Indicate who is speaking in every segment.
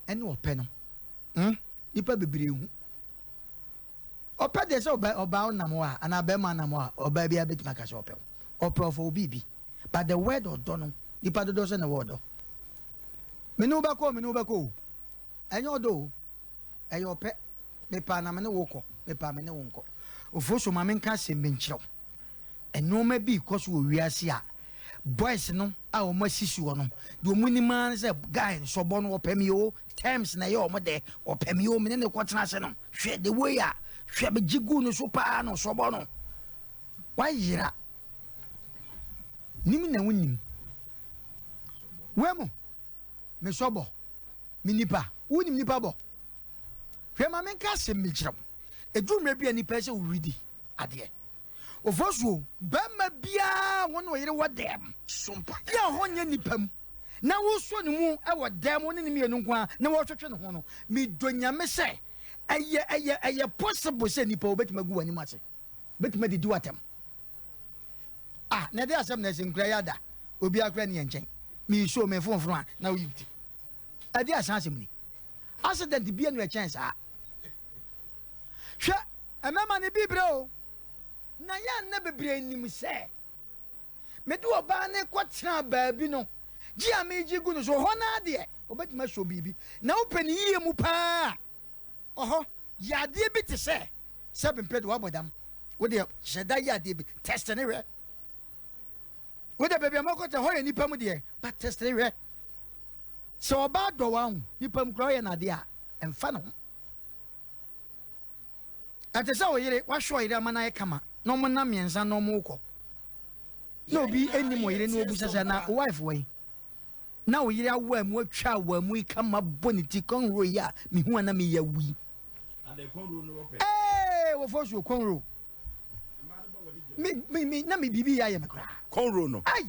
Speaker 1: ene ope no nipa bebre hu ope de se oba onamo a ana be ma namo a oba bia betima ka se ope for obibi but the word odo no nipa dodo se na word o menu ba ko enye odo eye ope me pa na me ne woko me pa me ne wonko ofoso ma me nka se menkyerɛw enoma bi koso wo wiase a boys no a o masisi wo no do munima se guy so bo no opemi o terms na ye o mo de opemi o me ne kwotena se no hwe the way a hwe be jigu no so pa no so bo no wa yira nim na wonim wemo me so bo me nipa wonim nipa bo hwe ma me nka se menkyerɛw edumre bia nipa se wo ridi ade ofosuo bema bia won oyire wodem sompa ya honye nipam na wo so ne mu e wodem won ne mienu nko na wo twetwe ne ho no mi donyame se eye possible se nipa obetima gu wani mase betima didi watem na dey asem na senkura yada obi akra ne nchen mi show me fonfon na wo yiti ade asasem ni accident bia no chance hwe emema ne bibre o na ya na bebre nim se me do oba ne kwotena baabi no gi ameji gu no so ho na de obetima show bibi na opani yie mu pa oho ya de bi te se bempe do abodam wo de sheda ya de bi test ne re wo de bebia makota ho ye nipa mu de but test ne re so oba do wa hu nipa mu kro ye na de a emfa no atesa wo yire wa hwo yire amana ye kama no mo na miensa no mo uko no bi eni mo yire no obusa na wife wey na wo yire awa mu atwa awa mu ikama boniti konro ya mi hu ana mi ya wi and the konro no ope wo fosu konro mi na mi bibi ya ye mekra
Speaker 2: konro no
Speaker 1: ai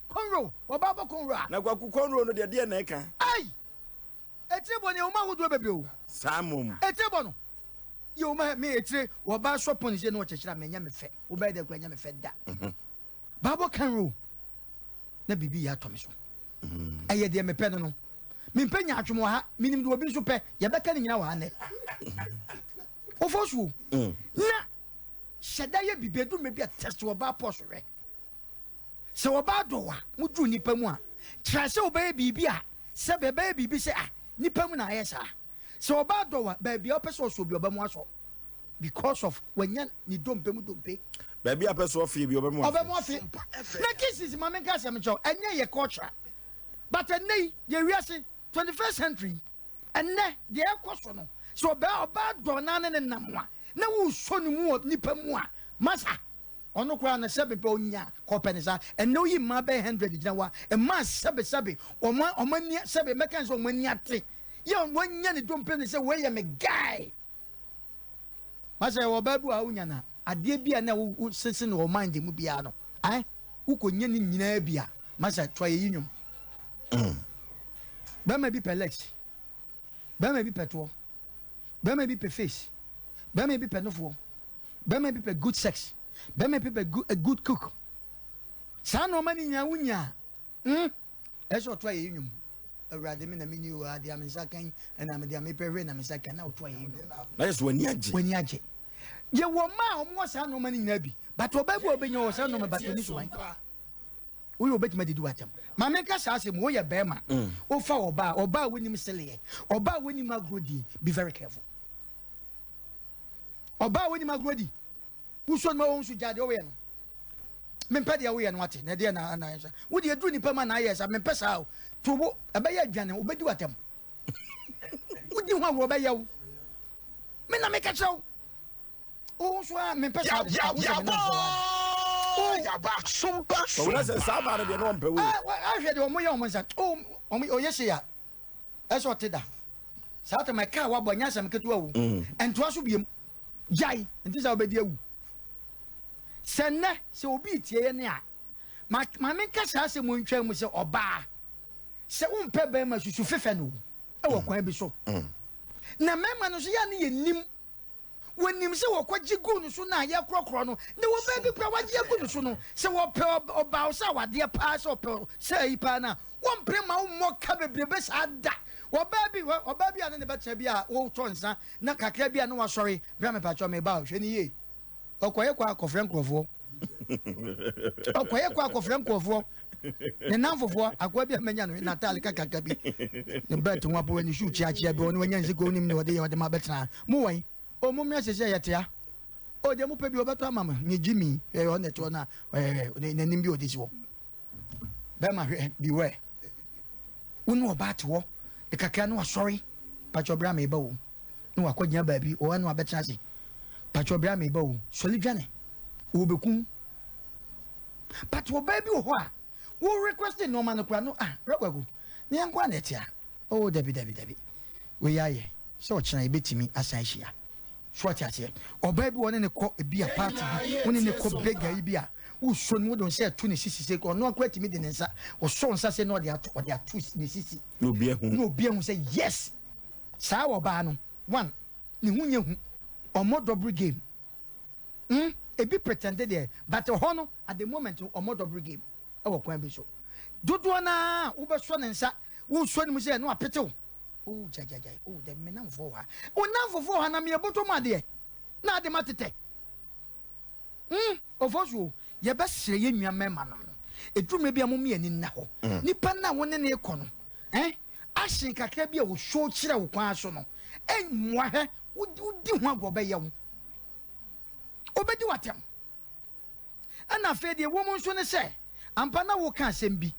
Speaker 1: konro oba ba konro
Speaker 2: na kwaku konro no de na eka
Speaker 1: ai etebo ne o ma hodo bebre o
Speaker 2: samum
Speaker 1: etebo no yo ma me etire wo ba sopon je no chechira me nya me fe wo ba de kwa nya me fe da babo kan ro na bibi ya to me so eye de me pe no me penya atwemo ha minim de obi so pe ye beka ni nyina wa ne ofosu na sheda ye bibedu me bia test wo ba poso re se wo ba do wa mudu nipa mu a tra se wo ba bibi a se be ba bibi se nipa mu na ayesa so oba do wa ba bia opeso so bi oba mu aso because of wanya ni dompe mu dompe
Speaker 2: ba bia opeso ofi bi oba mu
Speaker 1: afi na cases ma men ka sem cho enye ye culture but enei ye wiase 21st century enne de ekoso no so oba do na ne namwa na wo so ni mu nipa mu a masa ono kwa na sebe pe onya kopenisa enne oyi ma be 100 gina wa e ma sebe omani sebe mekan so omani ate ya wanya ne dompe ne se we ye me guy masa wo babu a unya na ade bia na wo sese no mind mu bia no ai ukonya ni nyina bia masa twa ye yinwum ba ma bi pelex ba ma bi petwo ba ma bi pe face ba ma bi pe nofo ba ma bi pe good sex ba ma bi pe a good cook sa no mani nya unya eso twa ye yinwum awurade me na me ni o ade amisa kan na me de amepehwe na misa kan na otwa yi
Speaker 2: na yeso wani age
Speaker 1: ye wo ma o mo sa no mani nyina bi but obabu obenya o sa no me but ni so man wo yo betima didi watam ma me ka sa asem wo ye bema o fa oba woni msele oba woni magrodi be very careful oba woni magrodi wo so ma won su jade o ye no me pede ya wo ye no ate na de na anansa wo de adu nipa ma na ayesa me pesa o tubo abaya adwane obedi watam udi ho awo abaya wo me na me ka chawo o so a me pesa
Speaker 3: ya ba sompa
Speaker 2: so wona se saba no de no mpe wo
Speaker 1: ahwe de omo ye omo nsa o yese ya eso teda sa ta me ka wa bonya sam ketu awu ento so biem jai enti sa obedi awu senne se obi tie ye ne a ma me ka sa se mo ntwa mu se oba se umpe be ma susu fefe no e wo kwan bi so na mema no so ya ne yenim wonim se wo kwaji gu no so na ya krokro no ne wo ba bi pra waji gu no so no se wo pe oba o sa wade pa se o pe se yi pa na wo mpre ma wo mo ka bebrebe sa da Obabi and the better be a old tonsa, na kakabia no sorry, Grandma Patch on me bow, any ye. Okoye quack of Frank of War. Okoye quack of Frank of War. The number for Aquabia Menyan, Natalia Kakabi. The bet to one when you shoot Chachi, when you go in the day of the Mabetna. Moy, oh, Mummy says, yeah. Oh, the Mupe Bata Mamma, ni Jimmy, on the Tona, the Nimbio this war. Bema, beware. Uno about war. The Kakano was sorry, but your brammy bow. No, I called your baby, or no better. But your brammy bow, solid Johnny. Ubecum. But your baby, what? Who requested no man of Quano? Ah, Rogo. Young Quanetia. Oh, Debbie. We are ye. So, I bit me as I share. Swat at ye. Or baby, one in the court be a party, one in the court beg a beer. Who soon wouldn't say 26 or no quite me the answer, or so say no, they are two Mississippi. No beer who say yes. Sour Barnum, one, Nihunya, or more double game. A bit pretended there, but a honor at the moment or more double game. Oh, Quamby so. Dudwana, Uber Swan and Sa, who swim was there, no appeto. Oh, Jajaj, oh, the men for her. Oh, now for 400 me a bottom, my dear. Not the matete. Of us, your best say in your memman. It drew maybe a mummy and in now. Nipana one in the econo. Eh? I think I can be a short chill of Quasono. And moi, would you do one go by you? Obey what him. And I fed the woman soon say, Ampana will can't send be.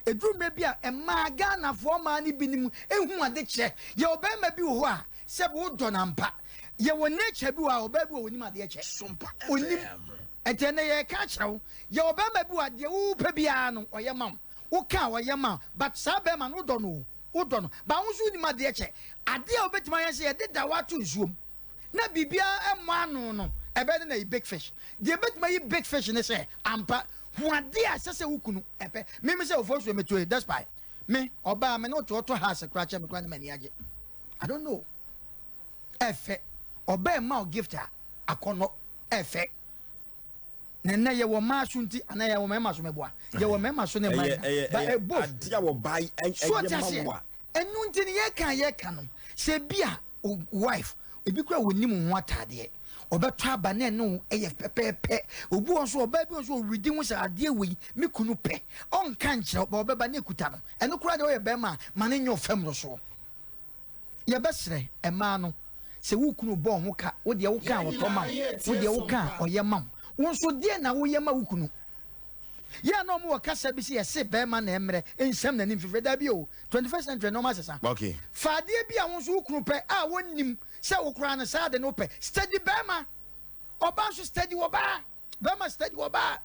Speaker 1: A drew maybe a magana for money binim, and who are the check. Your band may be who are, said wood on Ampa. Your nature be our baby when you might the check. And then they catch you. Your baby at the old Pebiano or your mum. Who can or your mum, but Saberman who don't know. Who don't know. But who's with my dear check? I deal bet my answer, I did that what to zoom. Not be beer and one no. I bet a big fish. They bet my big fish in the say, Ampa. What dear says a wookunu, epe, me myself force me to it, that's by me, or by me not to auto has a crutch and many. I don't know. Efe, or bear mouth gift her, a corner, efe. Nene ye wo ma sunti ana ye wo mema so meboa ye wo mema so ne ma ba e bof
Speaker 2: dia wo bai
Speaker 1: enye enu nti ne ye kan no se bia wife ebi kura wonim ho atade obeto aba na no eye pepepe obu on so oba bi on so redi ho sa ade we me kunu pe on kan kire obeba na ekuta no eno kura de o ye be ma ne nyo fam no so ye besre e ma no se wo kunu bo ho ka wo de wo kan wo to ma wo de wo kan o ye ma won so de na wo ye ma wo kunu ya no mo kasa bi se ye be ma na emre ensem na nim fife da bi o 21st century no ma sesa
Speaker 2: okay
Speaker 1: fa de bi a won so wo kunu pe a wonnim se wo kura na sa de no pe steady be ma oba so steady wo ba be ma steady wo ba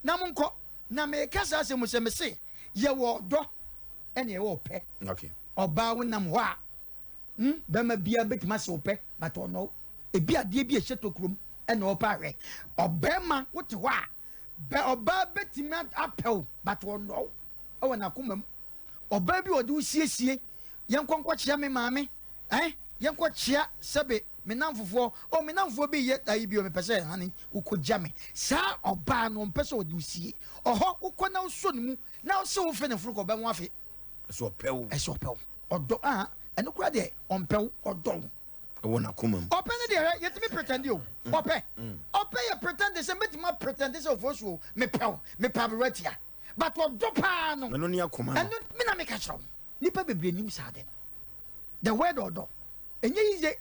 Speaker 1: na mo nko na me kasa se mo se me se ye wo do ene ye wo pe
Speaker 2: okay
Speaker 1: oba wonam ho a be ma bia betima se wo pe but ono e bia de bi e hyeto krom ene wo pa hwe obema wote ho a be oba betima apel but ono o na komam oba bi ode wo siesie yenkonkwo chia me maame yenko chia sebe menamfofo o menamfo bi ye dai bi o me pese hani ukogya me sa oba no mpese ode wo sie oho ukona wo so ne mu na wo se wo fe ne furu ko be mo afi
Speaker 2: so pew
Speaker 1: odo eno kura de onpew odo
Speaker 2: wona komam
Speaker 1: ope ne de yetimi pretend you ope ye pretend say metima pretend say ofosu me pew me pabretia but odo pa no
Speaker 2: eno ne akoma
Speaker 1: eno me na me ka chiro nipa bebre nim sa de the word odo enye yize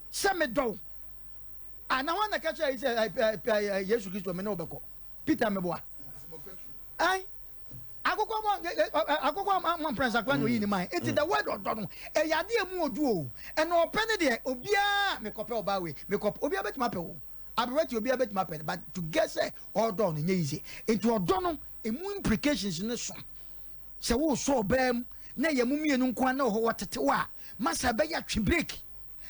Speaker 1: se me do ana wana ka chiro say Jesus Christ me na obeko Peter me boa ai akoko man prince akwan oyi ni man it is the word odo no e yade emu odu o eno open de obia me kope oba we me kope obia betima pe o abrati obia betima pe but to get say odo no nye easy into odo no emu implications ne so wo so obam na ye mumienu nko na ho wotete wa masa be ya twi break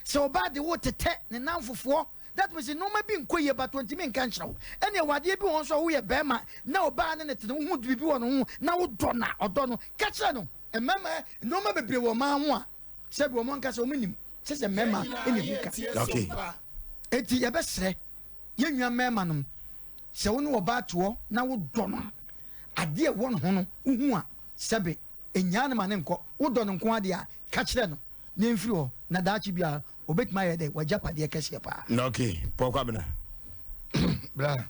Speaker 1: so oba de wo tete ne nanfofo that means no ma bi nkoye but 20 men kan chirawo ene wade bi won so wo ye bema na oba ne te hu du bi won hu na wo do na odo no ka chira no emema no ma bebre wo ma ho a se bi wo mon ka se o minim se mema ene hu ka
Speaker 2: okay
Speaker 1: eti ye besre ye nwa mema no se wo no oba to na wo do no ade won ho no hu a sebe enya na mane nko wodɔ no nko ade a ka kyerɛ no ne mfiri hɔ na daachi bia obetuma yɛ de wagya pade kɛse pa
Speaker 2: okay pokwa bena
Speaker 1: bra